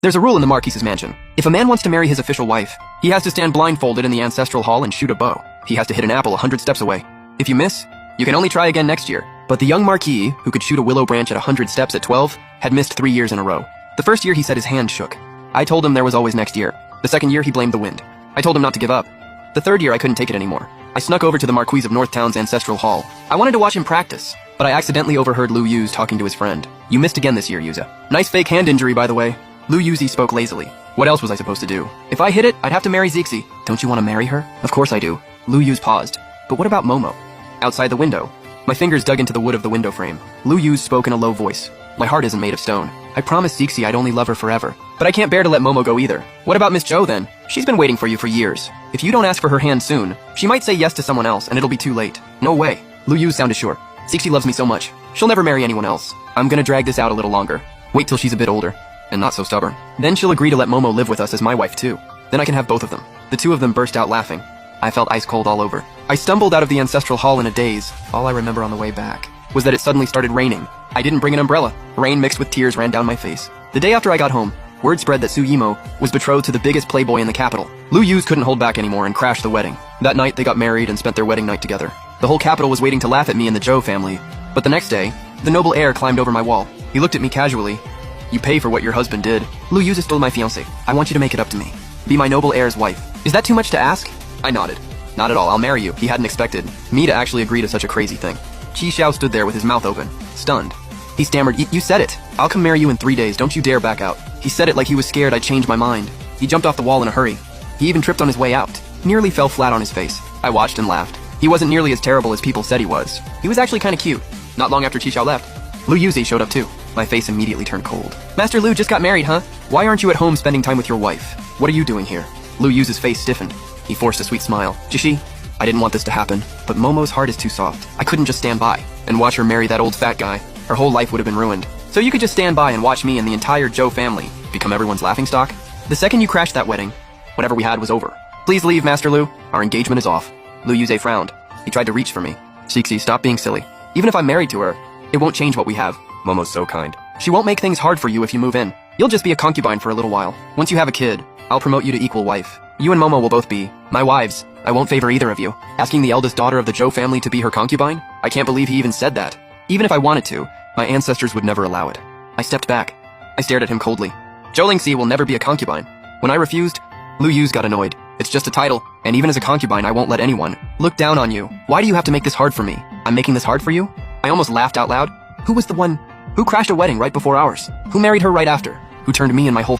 There's a rule in the Marquise's mansion. If a man wants to marry his official wife, he has to stand blindfolded in the ancestral hall and shoot a bow. He has to hit an apple 100 steps away. If you miss, you can only try again next year. But the young Marquis, who could shoot a willow branch at 100 steps at 12, had missed 3 years in a row. The first year he said his hand shook. I told him there was always next year. The second year he blamed the wind. I told him not to give up. The third year I couldn't take it anymore. I snuck over to the Marquis of Northtown's ancestral hall. I wanted to watch him practice, but I accidentally overheard Lu Yu's talking to his friend. You missed again this year, Yuza. Nice fake hand injury, by the way. Lu Yuzi spoke lazily. What else was I supposed to do? If I hit it, I'd have to marry Xoxo. Don't you want to marry her? Of course I do. Lu Yuz paused. But what about Momo? Outside the window. My fingers dug into the wood of the window frame. Lu Yuz spoke in a low voice. My heart isn't made of stone. I promised Xoxo I'd only love her forever. But I can't bear to let Momo go either. What about Miss Jo then? She's been waiting for you for years. If you don't ask for her hand soon, she might say yes to someone else and it'll be too late. No way. Lu Yuz sounded sure. Xoxo loves me so much. She'll never marry anyone else. I'm gonna drag this out a little longer. Wait till she's a bit older. And not so stubborn. Then she'll agree to let Momo live with us as my wife too. Then I can have both of them. The two of them burst out laughing. I felt ice cold all over. I stumbled out of the ancestral hall in a daze. All I remember on the way back was that it suddenly started raining. I didn't bring an umbrella. Rain mixed with tears ran down my face. The day after I got home, word spread that Su Yimo was betrothed to the biggest playboy in the capital. Lu Yuz couldn't hold back anymore and crashed the wedding. That night they got married and spent their wedding night together. The whole capital was waiting to laugh at me and the Jo family. But the next day, the noble heir climbed over my wall. He looked at me casually. You pay for what your husband did. Lu Yuz is still my fiancé. I want you to make it up to me. Be my noble heir's wife. Is that too much to ask? I nodded. Not at all, I'll marry you. He hadn't expected me to actually agree to such a crazy thing. Qi Xiao stood there with his mouth open, stunned. He stammered, You said it. I'll come marry you in 3 days, don't you dare back out. He said it like he was scared I'd change my mind. He jumped off the wall in a hurry. He even tripped on his way out. Nearly fell flat on his face. I watched and laughed. He wasn't nearly as terrible as people said he was. He was actually kinda cute. Not long after Qi Xiao left, Lu Yuzi showed up too. My face immediately turned cold. Master Lu just got married, huh? Why aren't you at home spending time with your wife? What are you doing here? Lu Yuzi's face stiffened. He forced a sweet smile. Jishi, I didn't want this to happen, but Momo's heart is too soft. I couldn't just stand by and watch her marry that old fat guy. Her whole life would have been ruined. So you could just stand by and watch me and the entire Jo family become everyone's laughingstock? The second you crashed that wedding, whatever we had was over. Please leave, Master Lu. Our engagement is off. Lu Yuze frowned. He tried to reach for me. Xoxo, stop being silly. Even if I'm married to her, it won't change what we have. Momo's so kind. She won't make things hard for you if you move in. You'll just be a concubine for a little while. Once you have a kid, I'll promote you to equal wife. You and Momo will both be my wives. I won't favor either of you. Asking the eldest daughter of the Jo family to be her concubine? I can't believe he even said that. Even if I wanted to, my ancestors would never allow it. I stepped back. I stared at him coldly. Jo Lingxi will never be a concubine. When I refused, Lu Yuz got annoyed. It's just a title, and even as a concubine, I won't let anyone look down on you. Why do you have to make this hard for me? I'm making this hard for you? I almost laughed out loud. Who was the one who crashed a wedding right before ours? Who married her right after? Who turned me and my whole